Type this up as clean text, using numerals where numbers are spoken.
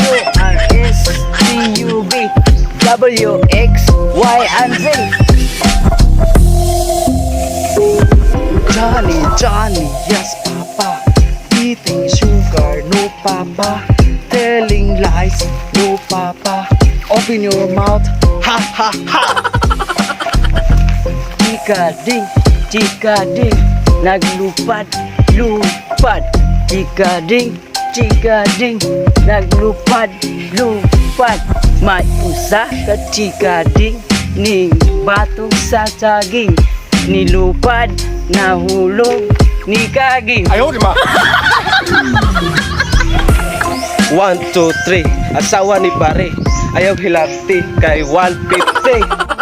URSTUV WX Y and Z. Johnny, yes papa. Eating sugar, no papa. Telling lies, no papa. Open your mouth, ha ha ha. Chika ding, naglupad, lupad. Chika ding, naglupad, lupad. May usa ka chika ding, ning batong sa saging. Nilupad, nahulog, ni kaging. Ayaw, di ba? 1, 2, 3, asawa ni pare. Ayaw hilati kay 150.